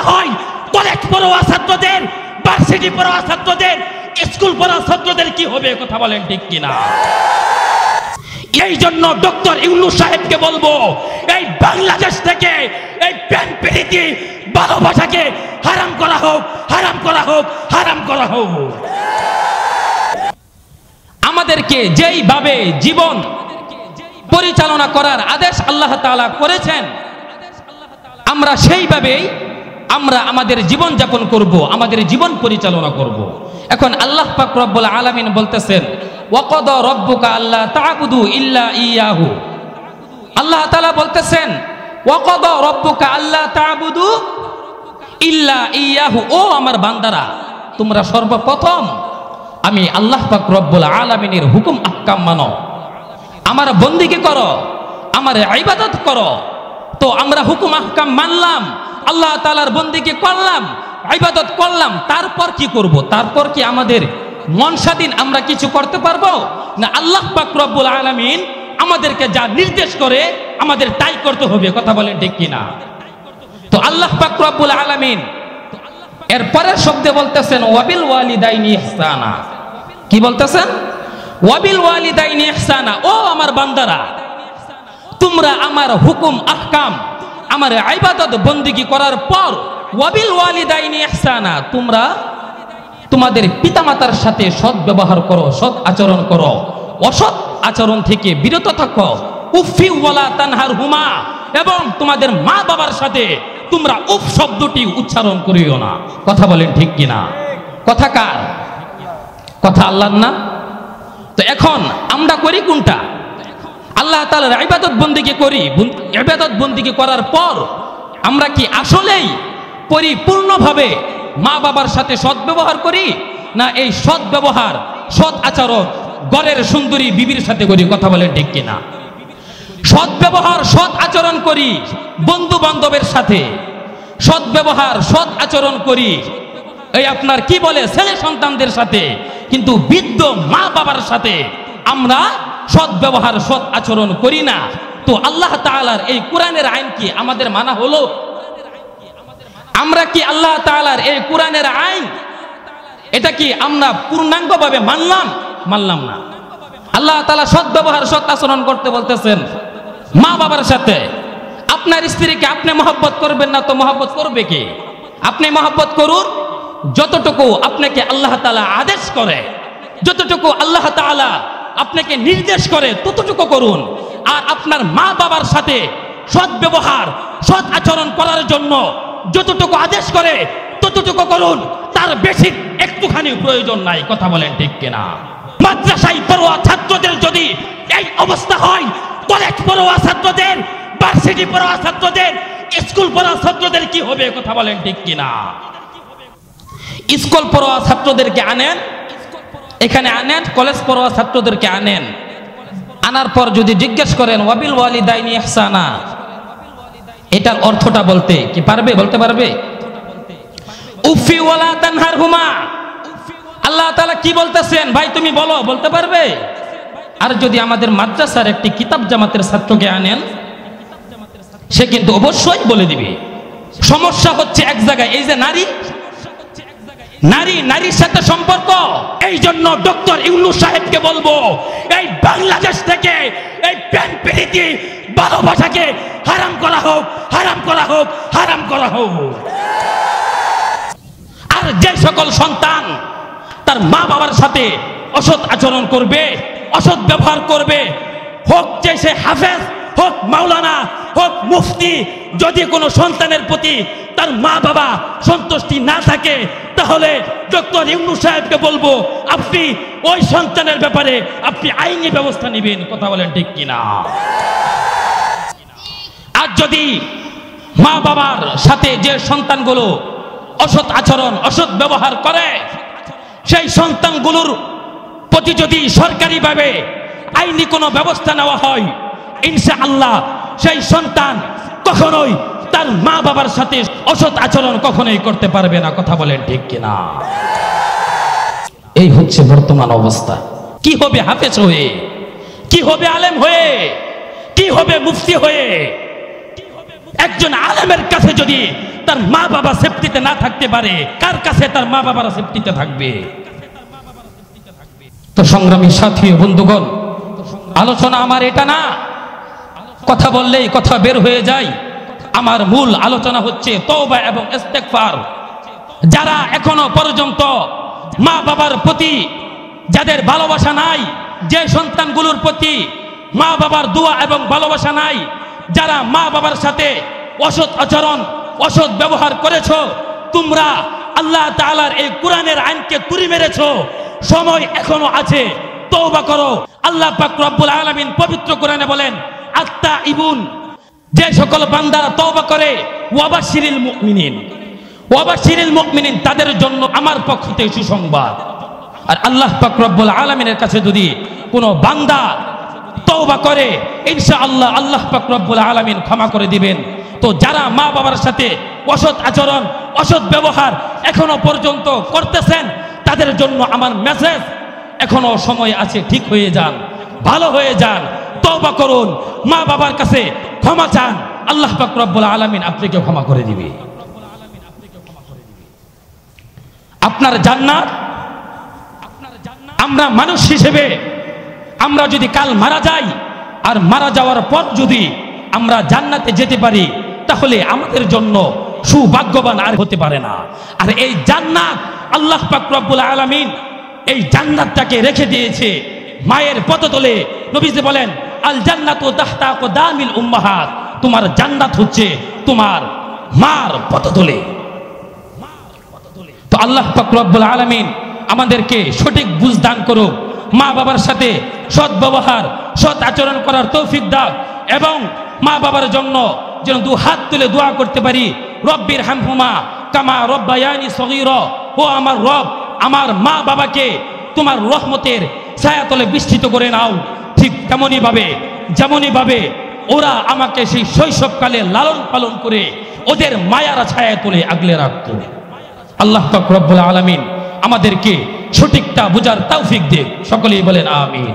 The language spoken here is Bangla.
অবস্থা হয় কলেজ পড়ুয়া ছাত্রদের, ভার্সিটি পড়ুয়া ছাত্রদের, স্কুল পড়া ছাত্রদের কি হবে? কথা বলেন ঠিক কিনা? এই জন্য ডক্টর ইউনূস সাহেবকে বলবো, এই বাংলাদেশ থেকে এই প্রেম প্রীতি ভালোবাসাকে হারাম করা হোক, হারাম করা হোক, হারাম করা হোক। আমাদেরকে যেইভাবে জীবন পরিচালনা করার আদেশ আল্লাহ তাআলা করেছেন, আমরা সেইভাবেই আমরা আমাদের জীবন যাপন করব, আমাদের জীবন পরিচালনা করব। এখন আল্লাহ পাক রব্বুল আলামিন বলতেছেন, ওয়াকাদা রাব্বুকা আল্লা তা'বুদু ইল্লা ইয়াহু। আল্লাহ তাআলা বলতেছেন, ওয়াকাদা রাব্বুকা আল্লা তা'বুদু ইল্লা ইয়াহু। ও আমার বান্দারা, তোমরা সর্বপ্রথম আমি আল্লাহ পাক রব্বুল আলামিনের হুকুম আহকাম মানো, আমার বন্দেগী করো, আমার ইবাদত করো। তো আমরা হুকুম আহকাম মানলাম, আল্লাহ তাআলার বন্দেগী করলাম, ইবাদত করলাম, তারপর কি করব? তারপর কি আমাদের মন স্বাধীন আমরা কিছু করতে পারবো না? আল্লাহ পাক রব্বুল আলামিন আমাদেরকে যা নির্দেশ করে আমাদের তাই করতে হবে। কথা বলেন ঠিক কিনা? তো আল্লাহ পাক রব্বুল আলামিন এর পরের শব্দে বলতেছেন, ওয়াবিল ওয়ালিদাইনি ইহসানা। কি বলতেছেন? ওয়াবিল ওয়ালিদাইনি ইহসানা। ও আমার বান্দারা, তোমরা আমার হুকুম আহকাম, আমার ইবাদত বন্দেগী করার পর ওয়াবিল ওয়ালিদাইনি ইহসানা, তোমরা তোমাদের পিতামাতার সাথে সৎ ব্যবহার করো, সৎ আচরণ করো, অসৎ আচরণ থেকে বিরত থাকো। উফি ওয়ালা তানহারহুমা, এবং তোমাদের মা বাবার সাথে তোমরা উফ শব্দটি উচ্চারণ করিও না। কথা বলেন ঠিক কিনা? কথা কার? কথা আল্লাহর না? তো এখন আমরা করি কোনটা? আল্লাহ তাআলার ইবাদত বন্দেগী করি। ইবাদত বন্দেগী করার পর আমরা কি আসলেই পরিপূর্ণভাবে মা বাবার সাথে সৎ ব্যবহার করি, না এই সৎ ব্যবহার, সৎ আচরণ ঘরের সুন্দরী বিবির সাথে করি? কথা বলেন ঠিক কিনা? সৎ ব্যবহার, সৎ আচরণ করি বন্ধু বান্ধবের সাথে, সৎ ব্যবহার, সৎ আচরণ করি এই আপনার কি বলে ছেলে সন্তানদের সাথে, কিন্তু বৃদ্ধ মা বাবার সাথে আমরা সৎ ব্যবহার, সৎ আচরণ করি না। তো আল্লাহ তাআলার এই কোরআনের আইন কি আমাদের মানা হলো? আমরা কি আল্লাহ তাআলার এই কোরআনের আইন এটা কি আমরা পূর্ণাঙ্গভাবে মানলাম? মানলাম না। আল্লাহ তাআলা সৎ ব্যবহার, সৎ আচরণ করতে বলতেছেন মা বাবার সাথে। আপনার স্ত্রীকে আপনি মহব্বত করবেন না তো মহব্বত করবে কে? আপনি মহব্বত করুন যতটুকু আপনাকে আল্লাহ তাআলা আদেশ করে, যতটুকু আল্লাহ তাআলা আপনাকে নির্দেশ করে ততটুকু করুন। আর আপনার মা বাবার সাথে সৎ ব্যবহার, সৎ আচরণ করার জন্য যতটুকু আদেশ করে ততটুকু করুন, তার বেশি একটুখানি প্রয়োজন নাই। কথা বলেন ঠিক কিনা? মাদ্রাসায় পড়ুয়া ছাত্রদের যদি এই অবস্থা হয়, কলেজ পড়ুয়া ছাত্রদের, ভার্সিটি পড়ুয়া ছাত্রদের, স্কুল পড়ুয়া ছাত্রদের কি হবে? কথা বলেন ঠিক কিনা? স্কুল পড়ুয়া ছাত্রদেরকে আনেন, এখানে আনেন, কলেজ পড়ুয়া ছাত্রদেরকে আনেন, আনার পর যদি জিজ্ঞেস করেন ওয়াবিল ওয়ালিদাইনি ইহসানা, এটার অর্থটা বলতে কি পারবে? বলতে পারবে? উফি ওয়ালা তানহারহুমা, আল্লাহ তাআলা কি বলতেছেন ভাই তুমি বলো, বলতে পারবে? আর যদি আমাদের মাদ্রাসার একটি কিতাব জামাতের ছাত্রকে আনেন, সে কিন্তু অবশ্যই বলে দিবে। সমস্যা হচ্ছে এক জায়গায়, এই যে নারীর সাথে সম্পর্ক। এই জন্য ডক্টর ইউনূস সাহেবকে বলবো, এই বাংলাদেশ থেকে এই প্রেম প্রীতি ভালোবাসাকে হারাম করা হোক, হারাম করা হোক, হারাম করা হোক। আর যে সকল সন্তান তার মা বাবার সাথে অসৎ আচরণ করবে, অসৎ ব্যবহার করবে, হোক যে সে হাফেজ, হোক মাওলানা, হোক মুফতি, যদি কোনো সন্তানের প্রতি তার মা বাবা সন্তুষ্টি না থাকে, তাহলে ডক্টর ইউনূস সাহেবকে বলবো আপনি ওই সন্তানের ব্যাপারে আপনি আইনি ব্যবস্থা নেবেন। কথা বলেন ঠিক কিনা? আর যদি মা বাবার সাথে যে সন্তানগুলো অসৎ আচরণ, অসৎ ব্যবহার করে, সেই সন্তানগুলোর প্রতি যদি সরকারিভাবে আইনি কোনো ব্যবস্থা নেওয়া হয়, ইনশাআল্লাহ সেই সন্তান কখনোই তার মা বাবার সাথে অসৎ আচরণ কখনোই করতে পারবে না। কথা বলেন ঠিক কিনা? এই হচ্ছে বর্তমান অবস্থা। কি হবে হাফেজ হয়ে, কি হবে আলেম হয়ে, কি হবে মুফতি হয়ে? একজন আলেমের কাছে যদি তার মা বাবা সেফটিতে না থাকতে পারে, কার কাছে তার মা বাবারা সেফটিতে থাকবে? তো সংগ্রামী সাথী ও বন্ধুগণ, আলোচনা আমার এটা না, কথা বললেই কথা বের হয়ে যায়। আমার মূল আলোচনা হচ্ছে তওবা এবং ইস্তেগফার। যারা এখনো পর্যন্ত মা বাবার প্রতি যাদের ভালোবাসা নাই, যে সন্তানগুলোর প্রতি মা বাবার দোয়া এবং ভালোবাসা নাই, যারা মা বাবার সাথে অসৎ আচরণ অসৎ ব্যবহার করেছো, তোমরা আল্লাহ তাআলার এই কোরআনের আইনকে তুড়ি মেরেছো, সময় এখনো আছে, তওবা করো। আল্লাহ পাক রব্বুল আলামিন পবিত্র কোরআনে বলেন, আত্তাইবুন, যে সকল বান্দারা তওবা করে, ওয়াবাশশিরিল মুমিনিন, ওয়াবাশশিরিল মুমিনিন, তাদের জন্য আমার পক্ষ থেকে সুসংবাদ। আর আল্লাহ পাক রব্বুল আলামিনের কাছে যদি কোনো বান্দা তওবা করে, ইনশাআল্লাহ আল্লাহ পাক রব্বুল আলামিন ক্ষমা করে দিবেন। তো যারা মা বাবার সাথে অসৎ আচরণ অসৎ ব্যবহার এখনো পর্যন্ত করতেছেন, তাদের জন্য আমার মেসেজ, এখনো সময় আছে, ঠিক হয়ে যান, ভালো হয়ে যান, তওবা করুন, মা বাবার কাছে ক্ষমা চান, আল্লাহ পাক রব্বুল আলামিন আপনাকে ক্ষমা করে দিবে। আপনার জান্নাত, আমরা মানুষ হিসেবে আমরা যদি কাল মারা যাই, আর মারা যাওয়ার পর যদি আমরা জান্নাতে যেতে পারি, তাহলে আমাদের জন্য সৌভাগ্যবান আর হতে পারে না। আর এই জান্নাত আল্লাহ পাক রব্বুল আলামিন এই জান্নাতটাকে রেখে দিয়েছে মায়ের পদতলে। নবীজি বলেন, আল জান্নাতু তাহতা আকদামিল উম্মাহাত, তোমার জান্নাত হচ্ছে তোমার মার পদতলে। তো আল্লাহ পাক রব্বুল আলামিন আমাদেরকে সঠিক বুঝ দান করুক, মা বাবার সাথে সৎ ব্যবহার সৎ আচরণ করার তৌফিক দাও, এবং মা বাবার জন্য যেন দু হাত তুলে দোয়া করতে পারি, রব্বির হামহুমা কামা রব্বায়ানি সগীরা, ও আমার রব, আমার মা বাবাকে তোমার রহমতের ছায়াতলে বিস্তৃত করে নাও। ঠিক যেমনই ভাবে ওরা আমাকে সেই শৈশবকালে লালন পালন করে ওদের মায়ার ছায়া তুলে আগলে রাখতো। আল্লাহ পাক রব্বুল আলামিন আমাদেরকে সঠিকটা বুঝার তৌফিক দিক। সকলেই বলেন আমিন।